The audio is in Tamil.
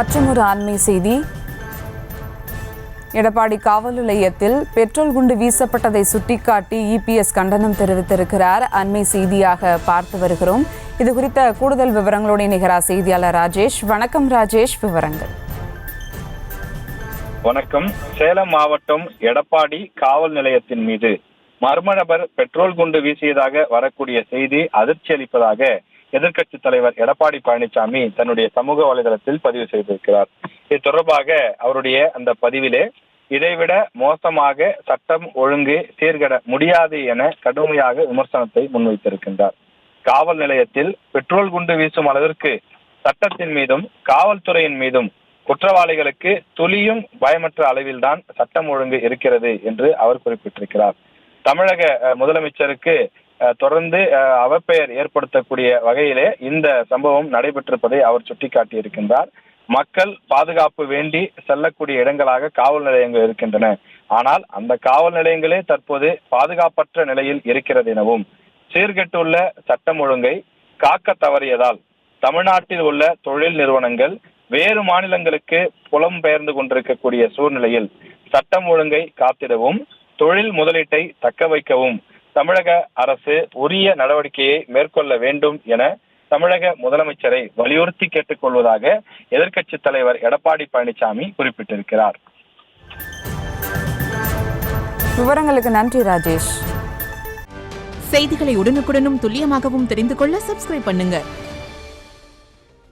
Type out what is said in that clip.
மற்றொரு அண்மை செய்தி. எடப்பாடி காவல் நிலையத்தில் பெட்ரோல் குண்டு வீசப்பட்டதை சுட்டிக்காட்டி இபிஎஸ் கண்டனம் தெரிவித்திருக்கிறார். அண்மை செய்தியாக பார்த்து வருகிறோம். இது குறித்த கூடுதல் விவரங்களோடு இணைகிறார் செய்தியாளர் ராஜேஷ். வணக்கம் ராஜேஷ், விவரங்கள். வணக்கம். சேலம் மாவட்டம் எடப்பாடி காவல் நிலையத்தின் மீது மர்ம நபர் பெட்ரோல் குண்டு வீசியதாக வரக்கூடிய செய்தி அதிர்ச்சி அளிப்பதாக எதிர்க்கட்சி தலைவர் எடப்பாடி பழனிசாமி தன்னுடைய சமூக வலைதளத்தில் பதிவு செய்திருக்கிறார். இது தொடர்பாக அவருடைய அந்த பதிவிலே இதைவிட மோசமாக சட்டம் ஒழுங்கு சீர்கட முடியாது என கடுமையாக விமர்சனத்தை முன்வைத்திருக்கின்றார். காவல் நிலையத்தில் பெட்ரோல் குண்டு வீசும் அளவிற்கு சட்டத்தின் மீதும் காவல்துறையின் மீதும் குற்றவாளிகளுக்கு துளியும் பயமற்ற அளவில்தான் சட்டம் ஒழுங்கு இருக்கிறது என்று அவர் குறிப்பிட்டிருக்கிறார். தமிழக முதலமைச்சருக்கு தொடர்ந்து அவப்பெயர் ஏற்படுத்தக்கூடிய வகையிலே இந்த சம்பவம் நடைபெற்றிருப்பதை அவர் சுட்டிக்காட்டியிருக்கின்றார். மக்கள் பாதுகாப்பு வேண்டி செல்லக்கூடிய இடங்களாக காவல் நிலையங்கள் இருக்கின்றன. ஆனால் அந்த காவல் நிலையங்களே தற்போது பாதுகாப்பற்ற நிலையில் இருக்கிறது எனவும், சீர்கெட்டுள்ள சட்டம் ஒழுங்கை காக்க தவறியதால் தமிழ்நாட்டில் உள்ள தொழில் நிறுவனங்கள் வேறு மாநிலங்களுக்கு புலம்பெயர்ந்து கொண்டிருக்கக்கூடிய சூழ்நிலையில் சட்டம் ஒழுங்கை காத்திடவும் தொழில் முதலீட்டை தக்க வைக்கவும் தமிழக அரசு உரிய நடவடிக்கையை மேற்கொள்ள வேண்டும் என தமிழக முதலமைச்சரை வலியுறுத்தி கேட்டுக்கொள்வதாக எதிர்க்கட்சி தலைவர் எடப்பாடி பழனிசாமி குறிப்பிட்டிருக்கிறார். விவரங்களுக்கு நன்றி ராஜேஷ். செய்திகளை உடனுக்குடனும் துல்லியமாகவும் தெரிந்து கொள்ள சப்ஸ்கிரைப் பண்ணுங்க.